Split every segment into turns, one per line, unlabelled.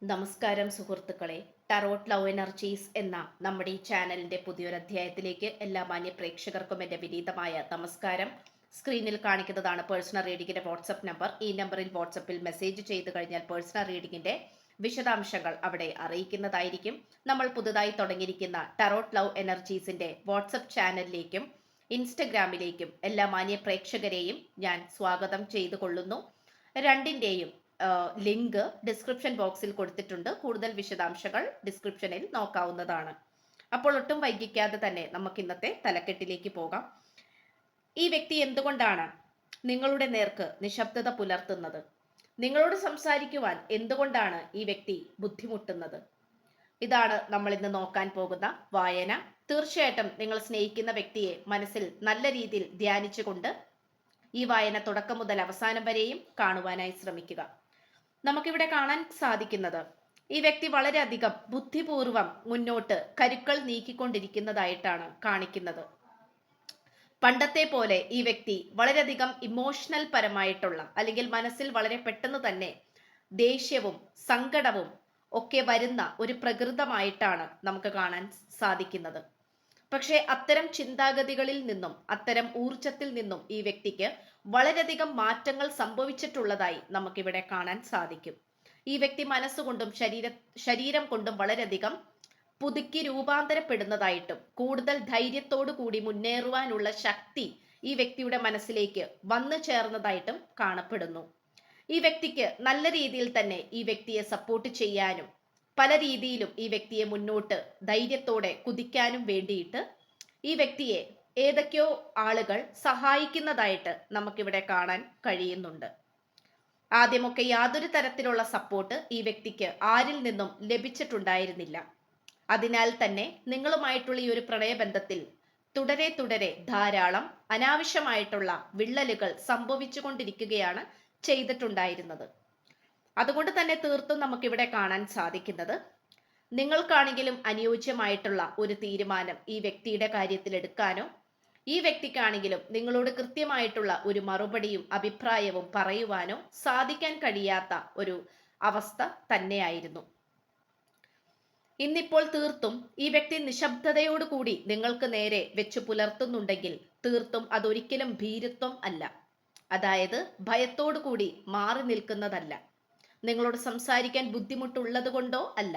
നമസ്കാരം സുഹൃത്തുക്കളെ. Tarot love energies എന്ന നമ്മുടെ ഈ ചാനലിന്റെ പുതിയൊരു അധ്യായത്തിലേക്ക് എല്ലാ മാന്യ പ്രേക്ഷകർക്കും എൻ്റെ വിനീതമായ നമസ്കാരം. സ്ക്രീനിൽ കാണിക്കുന്നതാണ് പേഴ്സണൽ റീഡിങ്ങിന്റെ വാട്സപ്പ് നമ്പർ. ഈ നമ്പറിൽ വാട്സപ്പിൽ മെസ്സേജ് ചെയ്തു കഴിഞ്ഞാൽ പേഴ്സണൽ റീഡിങ്ങിന്റെ വിശദാംശങ്ങൾ അവിടെ അറിയിക്കുന്നതായിരിക്കും. നമ്മൾ പുതുതായി തുടങ്ങിയിരിക്കുന്ന ടാരോട്ട് ലവ് എനർജീസിന്റെ വാട്സപ്പ് ചാനലിലേക്കും ഇൻസ്റ്റഗ്രാമിലേക്കും എല്ലാ മാന്യ പ്രേക്ഷകരെയും ഞാൻ സ്വാഗതം ചെയ്തു കൊള്ളുന്നു. രണ്ടിൻ്റെയും ലിങ്ക് ഡിസ്ക്രിപ്ഷൻ ബോക്സിൽ കൊടുത്തിട്ടുണ്ട്. കൂടുതൽ വിശദാംശങ്ങൾ ഡിസ്ക്രിപ്ഷനിൽ നോക്കാവുന്നതാണ്. അപ്പോൾ ഒട്ടും വൈകിക്കാതെ തന്നെ നമുക്ക് ഇന്നത്തെ തലക്കെട്ടിലേക്ക് പോകാം. ഈ വ്യക്തി എന്തുകൊണ്ടാണ് നിങ്ങളുടെ നേർക്ക് നിശബ്ദത പുലർത്തുന്നത്? നിങ്ങളോട് സംസാരിക്കുവാൻ എന്തുകൊണ്ടാണ് ഈ വ്യക്തി ബുദ്ധിമുട്ടുന്നത്? ഇതാണ് നമ്മൾ ഇന്ന് നോക്കാൻ പോകുന്ന വായന. തീർച്ചയായിട്ടും നിങ്ങൾ സ്നേഹിക്കുന്ന വ്യക്തിയെ മനസ്സിൽ നല്ല രീതിയിൽ ധ്യാനിച്ചുകൊണ്ട് ഈ വായന തുടക്കം മുതൽ അവസാനം വരെയും കാണുവാനായി ശ്രമിക്കുക. നമുക്കിവിടെ കാണാൻ സാധിക്കുന്നത് ഈ വ്യക്തി വളരെയധികം ബുദ്ധിപൂർവം മുന്നോട്ട് കരുക്കൾ നീക്കിക്കൊണ്ടിരിക്കുന്നതായിട്ടാണ് കാണിക്കുന്നത്. പണ്ടത്തെ പോലെ ഈ വ്യക്തി വളരെയധികം ഇമോഷണൽ പരമായിട്ടുള്ള അല്ലെങ്കിൽ മനസ്സിൽ വളരെ പെട്ടെന്ന് തന്നെ ദേഷ്യവും സങ്കടവും ഒക്കെ വരുന്ന ഒരു പ്രകൃതമായിട്ടാണ് നമുക്ക് കാണാൻ സാധിക്കുന്നത്. പക്ഷേ അത്തരം ചിന്താഗതികളിൽ നിന്നും അത്തരം ഊർജത്തിൽ നിന്നും ഈ വ്യക്തിക്ക് വളരെയധികം മാറ്റങ്ങൾ സംഭവിച്ചിട്ടുള്ളതായി നമുക്കിവിടെ കാണാൻ സാധിക്കും. ഈ വ്യക്തി മനസ്സുകൊണ്ടും ശരീരം കൊണ്ടും വളരെയധികം പുതുക്കി രൂപാന്തരപ്പെടുന്നതായിട്ടും കൂടുതൽ ധൈര്യത്തോടു കൂടി മുന്നേറുവാനുള്ള ശക്തി ഈ വ്യക്തിയുടെ മനസ്സിലേക്ക് വന്നു ചേർന്നതായിട്ടും കാണപ്പെടുന്നു. ഈ വ്യക്തിക്ക് നല്ല രീതിയിൽ തന്നെ ഈ വ്യക്തിയെ സപ്പോർട്ട് ചെയ്യാനും പല രീതിയിലും ഈ വ്യക്തിയെ മുന്നോട്ട് ധൈര്യത്തോടെ കുതിക്കാനും വേണ്ടിയിട്ട് ഈ വ്യക്തിയെ ഏതൊക്കെയോ ആളുകൾ സഹായിക്കുന്നതായിട്ട് നമുക്കിവിടെ കാണാൻ കഴിയുന്നുണ്ട്. ആദ്യമൊക്കെ യാതൊരു തരത്തിലുള്ള സപ്പോർട്ട് ഈ വ്യക്തിക്ക് ആരിൽ നിന്നും ലഭിച്ചിട്ടുണ്ടായിരുന്നില്ല. അതിനാൽ തന്നെ നിങ്ങളുമായിട്ടുള്ള ഈ ഒരു പ്രണയബന്ധത്തിൽ തുടരെ തുടരെ ധാരാളം അനാവശ്യമായിട്ടുള്ള വിള്ളലുകൾ സംഭവിച്ചുകൊണ്ടിരിക്കുകയാണ് ചെയ്തിട്ടുണ്ടായിരുന്നത്. അതുകൊണ്ട് തന്നെ തീർത്തും നമുക്കിവിടെ കാണാൻ സാധിക്കുന്നത് നിങ്ങൾക്കാണെങ്കിലും അനുയോജ്യമായിട്ടുള്ള ഒരു തീരുമാനം ഈ വ്യക്തിയുടെ കാര്യത്തിൽ എടുക്കാനോ ഈ വ്യക്തിക്കാണെങ്കിലും നിങ്ങളോട് കൃത്യമായിട്ടുള്ള ഒരു മറുപടിയും അഭിപ്രായവും പറയുവാനോ സാധിക്കാൻ കഴിയാത്ത ഒരു അവസ്ഥ തന്നെയായിരുന്നു. ഇന്നിപ്പോൾ തീർത്തും ഈ വ്യക്തി നിശബ്ദതയോടുകൂടി നിങ്ങൾക്ക് നേരെ വെച്ചു പുലർത്തുന്നുണ്ടെങ്കിൽ തീർത്തും അതൊരിക്കലും ഭീരുത്വം അല്ല, അതായത് ഭയത്തോടു കൂടി മാറി നിൽക്കുന്നതല്ല, നിങ്ങളോട് സംസാരിക്കാൻ ബുദ്ധിമുട്ടുള്ളത് കൊണ്ടോ അല്ല.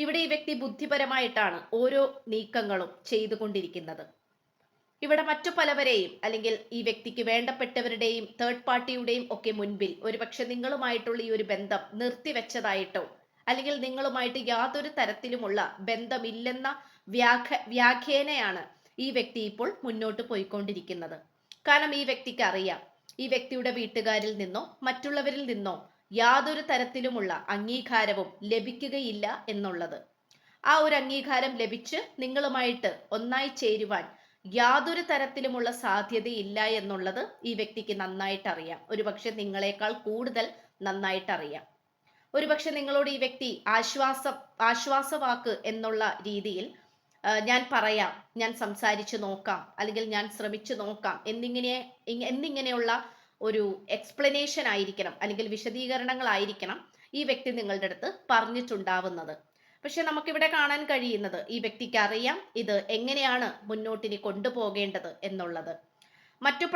ഇവിടെ ഈ വ്യക്തി ബുദ്ധിപരമായിട്ടാണ് ഓരോ നീക്കങ്ങളും ചെയ്തുകൊണ്ടിരിക്കുന്നത്. ഇവിടെ മറ്റു പലവരെയും അല്ലെങ്കിൽ ഈ വ്യക്തിക്ക് വേണ്ടപ്പെട്ടവരുടെയും തേർഡ് പാർട്ടിയുടെയും ഒക്കെ മുൻപിൽ ഒരുപക്ഷെ നിങ്ങളുമായിട്ടുള്ള ഈ ഒരു ബന്ധം നിർത്തിവെച്ചതായിട്ടോ അല്ലെങ്കിൽ നിങ്ങളുമായിട്ട് യാതൊരു തരത്തിലുമുള്ള ബന്ധമില്ലെന്ന വ്യാഖ്യാനയാണ് ഈ വ്യക്തി ഇപ്പോൾ മുന്നോട്ട് പോയിക്കൊണ്ടിരിക്കുന്നത്. കാരണം ഈ വ്യക്തിക്ക് അറിയാം ഈ വ്യക്തിയുടെ വീട്ടുകാരിൽ നിന്നോ മറ്റുള്ളവരിൽ നിന്നോ യാതൊരു തരത്തിലുമുള്ള അംഗീകാരവും ലഭിക്കുകയില്ല എന്നുള്ളത്. ആ ഒരു അംഗീകാരം ലഭിച്ച് നിങ്ങളുമായിട്ട് ഒന്നായി ചേരുവാൻ യാതൊരു തരത്തിലുമുള്ള സാധ്യതയില്ല എന്നുള്ളത് ഈ വ്യക്തിക്ക് നന്നായിട്ട് അറിയാം. ഒരുപക്ഷെ നിങ്ങളെക്കാൾ കൂടുതൽ നന്നായിട്ട് അറിയാം. ഒരുപക്ഷെ നിങ്ങളോട് ഈ വ്യക്തി ആശ്വാസവാക്ക് എന്നുള്ള രീതിയിൽ ഞാൻ പറയാം, ഞാൻ സംസാരിച്ചു നോക്കാം, അല്ലെങ്കിൽ ഞാൻ ശ്രമിച്ചു നോക്കാം എന്നിങ്ങനെയുള്ള ഒരു എക്സ്പ്ലനേഷൻ ആയിരിക്കണം അല്ലെങ്കിൽ വിശദീകരണങ്ങളായിരിക്കണം ഈ വ്യക്തി നിങ്ങളുടെ അടുത്ത് പറഞ്ഞിട്ടുണ്ടാവുന്നത്. പക്ഷെ നമുക്കിവിടെ കാണാൻ കഴിയുന്നത് ഈ വ്യക്തിക്ക് അറിയാം ഇത് എങ്ങനെയാണ് മുന്നോട്ടിനി കൊണ്ടുപോകേണ്ടത് എന്നുള്ളത്. മറ്റു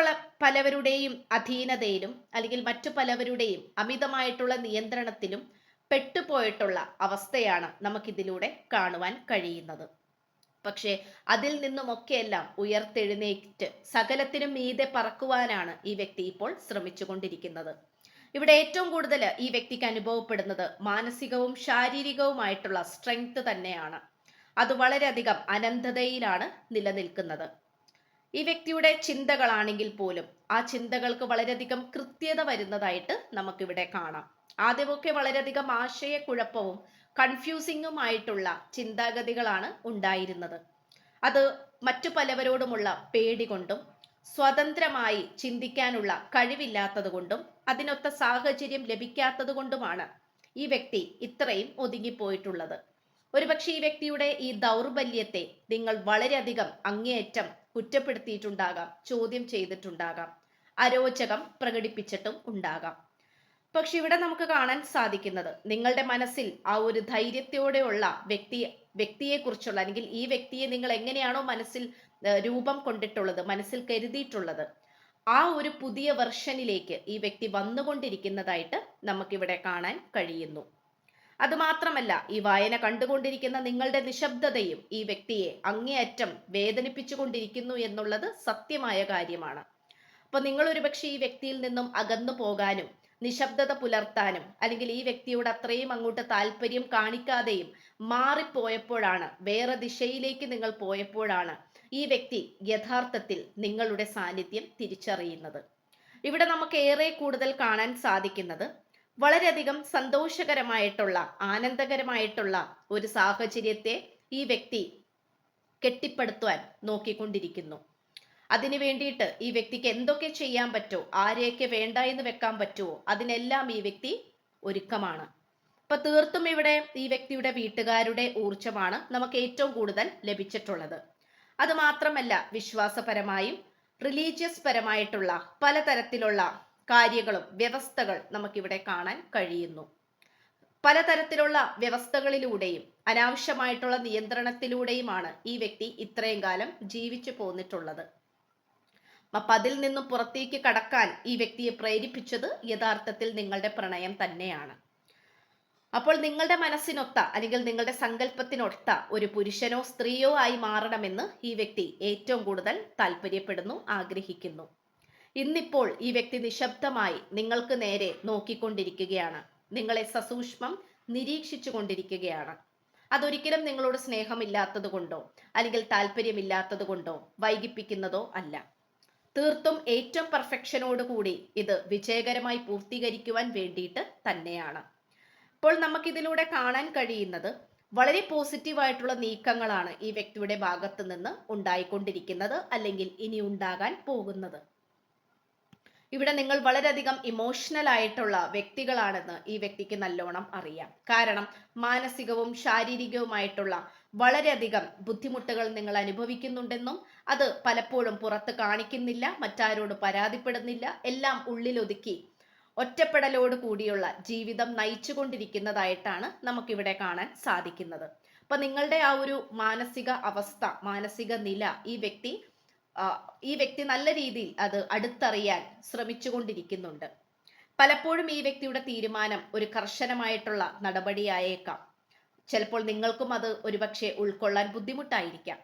പലവരുടെയും അധീനതയിലും അല്ലെങ്കിൽ മറ്റു പലവരുടെയും അമിതമായിട്ടുള്ള നിയന്ത്രണത്തിലും പെട്ടുപോയിട്ടുള്ള അവസ്ഥയാണ് നമുക്കിതിലൂടെ കാണുവാൻ കഴിയുന്നത്. പക്ഷേ അതിൽ നിന്നുമൊക്കെയെല്ലാം ഉയർത്തെഴുന്നേറ്റ് സകലത്തിനും മീതെ പറക്കുവാനാണ് ഈ വ്യക്തി ഇപ്പോൾ ശ്രമിച്ചുകൊണ്ടിരിക്കുന്നത്. ഇവിടെ ഏറ്റവും കൂടുതൽ ഈ വ്യക്തിക്ക് അനുഭവപ്പെടുന്നത് മാനസികവും ശാരീരികവുമായിട്ടുള്ള സ്ട്രെങ്ത് തന്നെയാണ്. അത് വളരെയധികം അനന്തതയിലാണ് നിലനിൽക്കുന്നത്. ഈ വ്യക്തിയുടെ ചിന്തകളാണെങ്കിൽ പോലും ആ ചിന്തകൾക്ക് വളരെയധികം കൃത്യത വരുന്നതായിട്ട് നമുക്കിവിടെ കാണാം. ആദ്യമൊക്കെ വളരെയധികം ആശയക്കുഴപ്പവും കൺഫ്യൂസിങ്ങുമായിട്ടുള്ള ചിന്താഗതികളാണ് ഉണ്ടായിരുന്നത്. അത് മറ്റു പലവരോടുമുള്ള പേടി കൊണ്ടും സ്വതന്ത്രമായി ചിന്തിക്കാനുള്ള കഴിവില്ലാത്തത് കൊണ്ടും അതിനൊത്ത സാഹചര്യം ലഭിക്കാത്തത് കൊണ്ടുമാണ് ഈ വ്യക്തി ഇത്രയും ഒതുങ്ങിപ്പോയിട്ടുള്ളത്. ഒരുപക്ഷെ ഈ വ്യക്തിയുടെ ഈ ദൗർബല്യത്തെ നിങ്ങൾ വളരെയധികം അങ്ങേയറ്റം കുറ്റപ്പെടുത്തിയിട്ടുണ്ടാകാം, ചോദ്യം ചെയ്തിട്ടുണ്ടാകാം, അരോചകം പ്രകടിപ്പിച്ചിട്ടും ഉണ്ടാകാം. പക്ഷെ ഇവിടെ നമുക്ക് കാണാൻ സാധിക്കുന്നത് നിങ്ങളുടെ മനസ്സിൽ ആ ഒരു ധൈര്യത്തോടെയുള്ള വ്യക്തിയെക്കുറിച്ചുള്ള, അല്ലെങ്കിൽ ഈ വ്യക്തിയെ നിങ്ങൾ എങ്ങനെയാണോ മനസ്സിൽ രൂപം കൊണ്ടിട്ടുള്ളത്, മനസ്സിൽ കരുതിയിട്ടുള്ളത്, ആ ഒരു പുതിയ വെർഷനിലേക്ക് ഈ വ്യക്തി വന്നുകൊണ്ടിരിക്കുന്നതായിട്ട് നമുക്കിവിടെ കാണാൻ കഴിയുന്നു. അതുമാത്രമല്ല, ഈ വായന കണ്ടുകൊണ്ടിരിക്കുന്ന നിങ്ങളുടെ നിശബ്ദതയും ഈ വ്യക്തിയെ അങ്ങേയറ്റം വേദനിപ്പിച്ചുകൊണ്ടിരിക്കുന്നു എന്നുള്ളത് സത്യമായ കാര്യമാണ്. അപ്പൊ നിങ്ങൾ ഒരുപക്ഷെ ഈ വ്യക്തിയിൽ നിന്നും അകന്നു പോകാനും നിശബ്ദത പുലർത്താനും, അല്ലെങ്കിൽ ഈ വ്യക്തിയോട് അത്രയും അങ്ങോട്ട് താല്പര്യം കാണിക്കാതെയും മാറിപ്പോയപ്പോഴാണ്, വേറെ ദിശയിലേക്ക് നിങ്ങൾ പോയപ്പോഴാണ് ഈ വ്യക്തി യഥാർത്ഥത്തിൽ നിങ്ങളുടെ സാന്നിധ്യം തിരിച്ചറിയുന്നത്. ഇവിടെ നമുക്ക് ഏറെ കൂടുതൽ കാണാൻ സാധിക്കുന്നത് വളരെയധികം സന്തോഷകരമായിട്ടുള്ള, ആനന്ദകരമായിട്ടുള്ള ഒരു സാഹചര്യത്തെ ഈ വ്യക്തി കെട്ടിപ്പടുത്തുവാൻ നോക്കിക്കൊണ്ടിരിക്കുന്നു. അതിനു വേണ്ടിയിട്ട് ഈ വ്യക്തിക്ക് എന്തൊക്കെ ചെയ്യാൻ പറ്റുമോ, ആരെയൊക്കെ വേണ്ട എന്ന് വെക്കാൻ പറ്റുമോ, അതിനെല്ലാം ഈ വ്യക്തി ഒരുക്കമാണ്. അപ്പൊ തീർത്തും ഇവിടെ ഈ വ്യക്തിയുടെ വീട്ടുകാരുടെ ഊർജമാണ് നമുക്ക് ഏറ്റവും കൂടുതൽ ലഭിച്ചിട്ടുള്ളത്. അത് മാത്രമല്ല, വിശ്വാസപരമായും റിലീജിയസ് പരമായിട്ടുള്ള പലതരത്തിലുള്ള കാര്യങ്ങളും വ്യവസ്ഥകൾ നമുക്കിവിടെ കാണാൻ കഴിയുന്നു. പലതരത്തിലുള്ള വ്യവസ്ഥകളിലൂടെയും അനാവശ്യമായിട്ടുള്ള നിയന്ത്രണത്തിലൂടെയുമാണ് ഈ വ്യക്തി ഇത്രയും കാലം ജീവിച്ചു പോന്നിട്ടുള്ളത്. അപ്പൊ അതിൽ നിന്നും പുറത്തേക്ക് കടക്കാൻ ഈ വ്യക്തിയെ പ്രേരിപ്പിച്ചത് യഥാർത്ഥത്തിൽ നിങ്ങളുടെ പ്രണയം തന്നെയാണ്. അപ്പോൾ നിങ്ങളുടെ മനസ്സിനൊത്ത, അല്ലെങ്കിൽ നിങ്ങളുടെ സങ്കല്പത്തിനൊത്ത ഒരു പുരുഷനോ സ്ത്രീയോ ആയി മാറണമെന്ന് ഈ വ്യക്തി ഏറ്റവും കൂടുതൽ താല്പര്യപ്പെടുന്നു, ആഗ്രഹിക്കുന്നു. ഇന്നിപ്പോൾ ഈ വ്യക്തി നിശബ്ദമായി നിങ്ങൾക്ക് നേരെ നോക്കിക്കൊണ്ടിരിക്കുകയാണ്, നിങ്ങളെ സസൂക്ഷ്മം നിരീക്ഷിച്ചു കൊണ്ടിരിക്കുകയാണ്. അതൊരിക്കലും നിങ്ങളോട് സ്നേഹമില്ലാത്തത് കൊണ്ടോ, അല്ലെങ്കിൽ താല്പര്യമില്ലാത്തത് കൊണ്ടോ വൈകിപ്പിക്കുന്നതോ അല്ല. തീർത്തും ഏറ്റവും പെർഫെക്ഷനോട് കൂടി ഇത് വിജയകരമായി പൂർത്തീകരിക്കുവാൻ വേണ്ടിയിട്ട് തന്നെയാണ്. ഇപ്പോൾ നമുക്കിതിലൂടെ കാണാൻ കഴിയുന്നത് വളരെ പോസിറ്റീവായിട്ടുള്ള നീക്കങ്ങളാണ് ഈ വ്യക്തിയുടെ ഭാഗത്ത് നിന്ന് ഉണ്ടായിക്കൊണ്ടിരിക്കുന്നത്, അല്ലെങ്കിൽ ഇനി ഉണ്ടാകാൻ പോകുന്നത്. ഇവിടെ നിങ്ങൾ വളരെയധികം ഇമോഷണൽ ആയിട്ടുള്ള വ്യക്തികളാണെന്ന് ഈ വ്യക്തിക്ക് നല്ലോണം അറിയാം. കാരണം മാനസികവും ശാരീരികവുമായിട്ടുള്ള വളരെയധികം ബുദ്ധിമുട്ടുകൾ നിങ്ങൾ അനുഭവിക്കുന്നുണ്ടെന്നും അത് പലപ്പോഴും പുറത്ത് കാണിക്കുന്നില്ല, മറ്റാരോട് പരാതിപ്പെടുന്നില്ല, എല്ലാം ഉള്ളിലൊതുക്കി ഒറ്റപ്പെടലോട് കൂടിയുള്ള ജീവിതം നയിച്ചുകൊണ്ടിരിക്കുന്നതായിട്ടാണ് നമുക്കിവിടെ കാണാൻ സാധിക്കുന്നത്. അപ്പൊ നിങ്ങളുടെ ആ ഒരു മാനസിക അവസ്ഥ, മാനസിക നില ഈ വ്യക്തി നല്ല രീതിയിൽ അത് അടുത്തറിയാൻ ശ്രമിച്ചുകൊണ്ടിരിക്കുന്നുണ്ട്. പലപ്പോഴും ഈ വ്യക്തിയുടെ തീരുമാനം ഒരു കർശനമായിട്ടുള്ള നടപടിയായേക്കാം. ചിലപ്പോൾ നിങ്ങൾക്കും അത് ഒരുപക്ഷെ ഉൾക്കൊള്ളാൻ ബുദ്ധിമുട്ടായിരിക്കാം.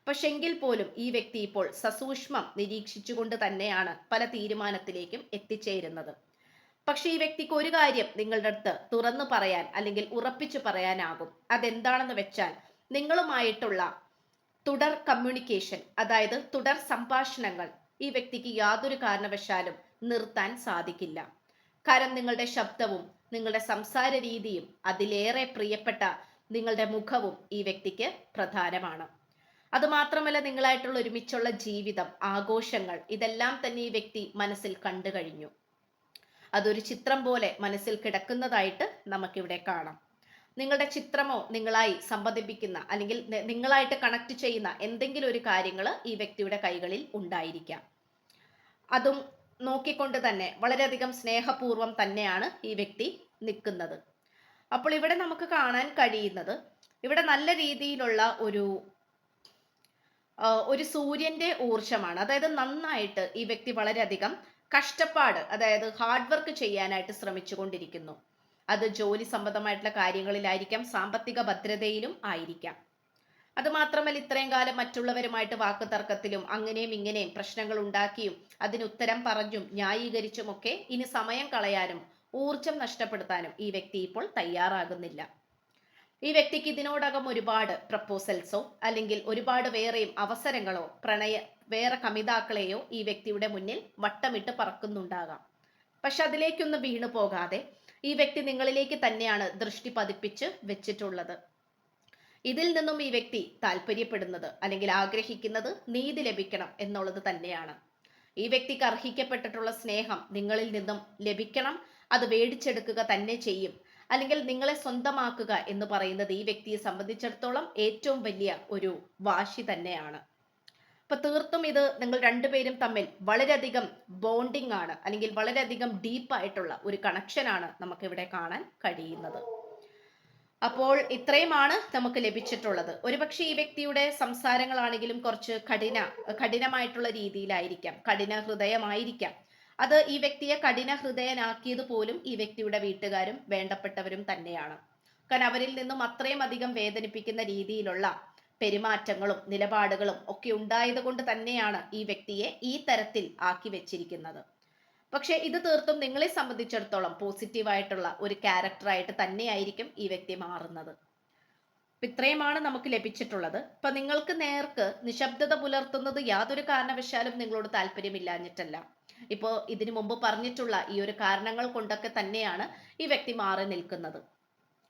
പക്ഷെങ്കിൽ പോലും ഈ വ്യക്തി ഇപ്പോൾ സസൂക്ഷ്മം നിരീക്ഷിച്ചുകൊണ്ട് തന്നെയാണ് പല തീരുമാനത്തിലേക്കും എത്തിച്ചേരുന്നത്. പക്ഷെ ഈ വ്യക്തിക്ക് ഒരു കാര്യം നിങ്ങളുടെ അടുത്ത് തുറന്നു പറയാൻ, അല്ലെങ്കിൽ ഉറപ്പിച്ചു പറയാനാകും. അതെന്താണെന്ന് വെച്ചാൽ, നിങ്ങളുമായിട്ടുള്ള തുടർ കമ്മ്യൂണിക്കേഷൻ, അതായത് തുടർ സംഭാഷണങ്ങൾ ഈ വ്യക്തിക്ക് യാതൊരു കാരണവശാലും നിർത്താൻ സാധിക്കില്ല. കാരണം നിങ്ങളുടെ ശബ്ദവും നിങ്ങളുടെ സംസാര രീതിയും അതിലേറെ പ്രിയപ്പെട്ട നിങ്ങളുടെ മുഖവും ഈ വ്യക്തിക്ക് പ്രധാനമാണ്. അതുമാത്രമല്ല, നിങ്ങളായിട്ടുള്ള ഒരുമിച്ചുള്ള ജീവിതം, ആഘോഷങ്ങൾ, ഇതെല്ലാം തന്നെ ഈ വ്യക്തി മനസ്സിൽ കണ്ടു കഴിഞ്ഞു. അതൊരു ചിത്രം പോലെ മനസ്സിൽ കിടക്കുന്നതായിട്ട് നമുക്കിവിടെ കാണാം. നിങ്ങളുടെ ചിത്രമോ നിങ്ങളായി സംബന്ധിപ്പിക്കുന്ന, അല്ലെങ്കിൽ നിങ്ങളായിട്ട് കണക്ട് ചെയ്യുന്ന എന്തെങ്കിലും ഒരു കാര്യങ്ങൾ ഈ വ്യക്തിയുടെ കൈകളിൽ ഉണ്ടായിരിക്കാം. അതും നോക്കിക്കൊണ്ട് തന്നെ വളരെയധികം സ്നേഹപൂർവം തന്നെയാണ് ഈ വ്യക്തി നിൽക്കുന്നത്. അപ്പോൾ ഇവിടെ നമുക്ക് കാണാൻ കഴിയുന്നത്, ഇവിടെ നല്ല രീതിയിലുള്ള ഒരു സൂര്യന്റെ ഊർജമാണ്. അതായത് നന്നായിട്ട് ഈ വ്യക്തി വളരെയധികം കഷ്ടപ്പാട്, അതായത് ഹാർഡ് വർക്ക് ചെയ്യാനായിട്ട് ശ്രമിച്ചുകൊണ്ടിരിക്കുന്നു. അത് ജോലി സംബന്ധമായിട്ടുള്ള കാര്യങ്ങളിലായിരിക്കാം, സാമ്പത്തിക ഭദ്രതയിലും ആയിരിക്കാം. അത് മാത്രമല്ല, ഇത്രയും കാലം മറ്റുള്ളവരുമായിട്ട് വാക്കുതർക്കത്തിലും അങ്ങനെയും ഇങ്ങനെയും പ്രശ്നങ്ങൾ ഉണ്ടാക്കിയും അതിന് ഉത്തരം പറഞ്ഞും ന്യായീകരിച്ചും ഒക്കെ ഇനി സമയം കളയാനും ഊർജം നഷ്ടപ്പെടുത്താനും ഈ വ്യക്തി ഇപ്പോൾ തയ്യാറാകുന്നില്ല. ഈ വ്യക്തിക്ക് ഇതിനോടകം ഒരുപാട് പ്രപ്പോസൽസോ, അല്ലെങ്കിൽ ഒരുപാട് വേറെയും അവസരങ്ങളോ, വേറെ കമിതാക്കളെയോ ഈ വ്യക്തിയുടെ മുന്നിൽ വട്ടമിട്ട് പറക്കുന്നുണ്ടാകാം. പക്ഷെ അതിലേക്കൊന്നും വീണു പോകാതെ ഈ വ്യക്തി നിങ്ങളിലേക്ക് തന്നെയാണ് ദൃഷ്ടി പതിപ്പിച്ച് വെച്ചിട്ടുള്ളത്. ഇതിൽ നിന്നും ഈ വ്യക്തി താല്പര്യപ്പെടുന്നത്, അല്ലെങ്കിൽ ആഗ്രഹിക്കുന്നത് നീതി ലഭിക്കണം എന്നുള്ളത് തന്നെയാണ്. ഈ വ്യക്തിക്ക് അർഹിക്കപ്പെട്ടിട്ടുള്ള സ്നേഹം നിങ്ങളിൽ നിന്നും ലഭിക്കണം, അത് മേടിച്ചെടുക്കുക തന്നെ ചെയ്യും. അല്ലെങ്കിൽ നിങ്ങളെ സ്വന്തമാക്കുക എന്ന് പറയുന്നത് ഈ വ്യക്തിയെ സംബന്ധിച്ചിടത്തോളം ഏറ്റവും വലിയ ഒരു വാശി തന്നെയാണ്. അപ്പൊ തീർത്തും ഇത് നിങ്ങൾ രണ്ടുപേരും തമ്മിൽ വളരെയധികം ബോണ്ടിങ് ആണ്, അല്ലെങ്കിൽ വളരെയധികം ഡീപ്പായിട്ടുള്ള ഒരു കണക്ഷനാണ് നമുക്കിവിടെ കാണാൻ കഴിയുന്നത്. അപ്പോൾ ഇത്രയുമാണ് നമുക്ക് ലഭിച്ചിട്ടുള്ളത്. ഒരുപക്ഷെ ഈ വ്യക്തിയുടെ സംസാരങ്ങളാണെങ്കിലും കുറച്ച് കഠിനമായിട്ടുള്ള രീതിയിലായിരിക്കാം, കഠിന ഹൃദയമായിരിക്കാം. അത് ഈ വ്യക്തിയെ കഠിന ഹൃദയനാക്കിയത് പോലും ഈ വ്യക്തിയുടെ വീട്ടുകാരും വേണ്ടപ്പെട്ടവരും തന്നെയാണ്. കാരണം അവരിൽ നിന്നും അത്രയും അധികം വേദനിപ്പിക്കുന്ന രീതിയിലുള്ള പെരുമാറ്റങ്ങളും നിലപാടുകളും ഒക്കെ ഉണ്ടായത് കൊണ്ട് തന്നെയാണ് ഈ വ്യക്തിയെ ഈ തരത്തിൽ ആക്കി വെച്ചിരിക്കുന്നത്. പക്ഷെ ഇത് തീർത്തും നിങ്ങളെ സംബന്ധിച്ചിടത്തോളം പോസിറ്റീവായിട്ടുള്ള ഒരു ക്യാരക്ടറായിട്ട് തന്നെയായിരിക്കും ഈ വ്യക്തി മാറുന്നത്. ഇത്രയുമാണ് നമുക്ക് ലഭിച്ചിട്ടുള്ളത്. ഇപ്പൊ നിങ്ങൾക്ക് നേർക്ക് നിശബ്ദത പുലർത്തുന്നത് യാതൊരു കാരണവശാലും നിങ്ങളോട് താല്പര്യമില്ലാഞ്ഞിട്ടല്ല. ഇപ്പോ ഇതിനു മുമ്പ് പറഞ്ഞിട്ടുള്ള ഈ ഒരു കാരണങ്ങൾ കൊണ്ടൊക്കെ തന്നെയാണ് ഈ വ്യക്തി മാറി നിൽക്കുന്നത്.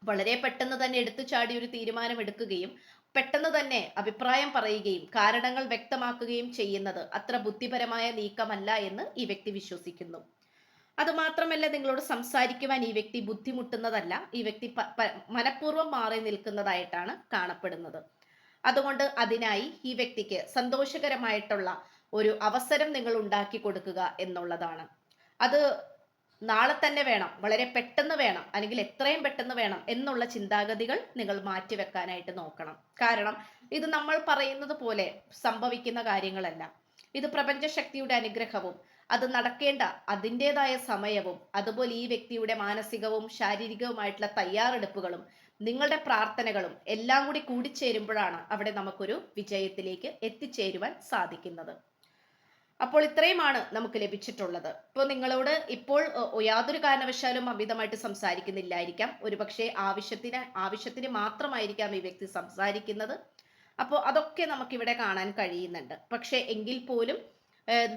വളരെ പെട്ടെന്ന് തന്നെ എടുത്തു ചാടി ഒരു തീരുമാനം എടുക്കുകയും പെട്ടെന്ന് തന്നെ അഭിപ്രായം പറയുകയും കാരണങ്ങൾ വ്യക്തമാക്കുകയും ചെയ്യുന്നത് അത്ര ബുദ്ധിപരമായ നീക്കമല്ല എന്ന് ഈ വ്യക്തി വിശ്വസിക്കുന്നു. അതുമാത്രമല്ല, നിങ്ങളോട് സംസാരിക്കുവാൻ ഈ വ്യക്തി ബുദ്ധിമുട്ടുന്നതല്ല, ഈ വ്യക്തി മനഃപൂർവ്വം മാറി നിൽക്കുന്നതായിട്ടാണ് കാണപ്പെടുന്നത്. അതുകൊണ്ട് അതിനായി ഈ വ്യക്തിക്ക് സന്തോഷകരമായിട്ടുള്ള ഒരു അവസരം നിങ്ങൾ ഉണ്ടാക്കി കൊടുക്കുക എന്നുള്ളതാണ്. അത് നാളെ തന്നെ വേണം, വളരെ പെട്ടെന്ന് വേണം, അല്ലെങ്കിൽ എത്രയും പെട്ടെന്ന് വേണം എന്നുള്ള ചിന്താഗതികൾ നിങ്ങൾ മാറ്റിവെക്കാനായിട്ട് നോക്കണം. കാരണം ഇത് നമ്മൾ പറയുന്നത് പോലെ സംഭവിക്കുന്ന കാര്യങ്ങളല്ല. ഇത് പ്രപഞ്ചശക്തിയുടെ അനുഗ്രഹവും അത് നടക്കേണ്ട അതിൻ്റെതായ സമയവും അതുപോലെ ഈ വ്യക്തിയുടെ മാനസികവും ശാരീരികവുമായിട്ടുള്ള തയ്യാറെടുപ്പുകളും നിങ്ങളുടെ പ്രാർത്ഥനകളും എല്ലാം കൂടി കൂടിച്ചേരുമ്പോഴാണ് അവിടെ നമുക്കൊരു വിജയത്തിലേക്ക് എത്തിച്ചേരുവാൻ സാധിക്കുന്നത്. അപ്പോൾ ഇത്രയുമാണ് നമുക്ക് ലഭിച്ചിട്ടുള്ളത്. ഇപ്പോൾ നിങ്ങളോട് ഇപ്പോൾ യാതൊരു കാരണവശാലും അമിതമായിട്ട് സംസാരിക്കുന്നില്ലായിരിക്കാം. ഒരുപക്ഷെ ആവശ്യത്തിന് മാത്രമായിരിക്കാം ഈ വ്യക്തി സംസാരിക്കുന്നത്. അപ്പോൾ അതൊക്കെ നമുക്കിവിടെ കാണാൻ കഴിയുന്നുണ്ട്. പക്ഷെ എങ്കിൽ പോലും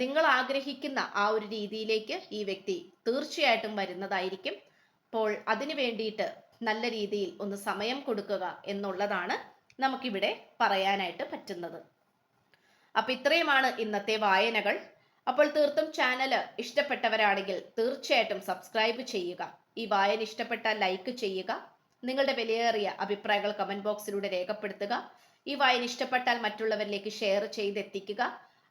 നിങ്ങൾ ആഗ്രഹിക്കുന്ന ആ ഒരു രീതിയിലേക്ക് ഈ വ്യക്തി തീർച്ചയായിട്ടും വരുന്നതായിരിക്കും. അപ്പോൾ അതിനു വേണ്ടിയിട്ട് നല്ല രീതിയിൽ ഒന്ന് സമയം കൊടുക്കുക എന്നുള്ളതാണ് നമുക്കിവിടെ പറയാനായിട്ട് പറ്റുന്നത്. അപ്പൊ ഇത്രയുമാണ് ഇന്നത്തെ വായനകൾ. അപ്പോൾ തീർത്തും ചാനൽ ഇഷ്ടപ്പെട്ടവരാണെങ്കിൽ തീർച്ചയായിട്ടും സബ്സ്ക്രൈബ് ചെയ്യുക. ഈ വായന ഇഷ്ടപ്പെട്ടാൽ ലൈക്ക് ചെയ്യുക. നിങ്ങളുടെ വിലയേറിയ അഭിപ്രായങ്ങൾ കമന്റ് ബോക്സിലൂടെ രേഖപ്പെടുത്തുക. ഈ വായന ഇഷ്ടപ്പെട്ടാൽ മറ്റുള്ളവരിലേക്ക് ഷെയർ ചെയ്തെത്തിക്കുക.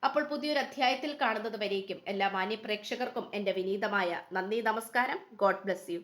അപ്പോൾ പുതിയൊരു അധ്യായത്തിൽ കാണുന്നത് വരേക്കും എല്ലാ മാന്യ പ്രേക്ഷകർക്കും എൻ്റെ വിനീതമായ നന്ദി, നമസ്കാരം. God bless you.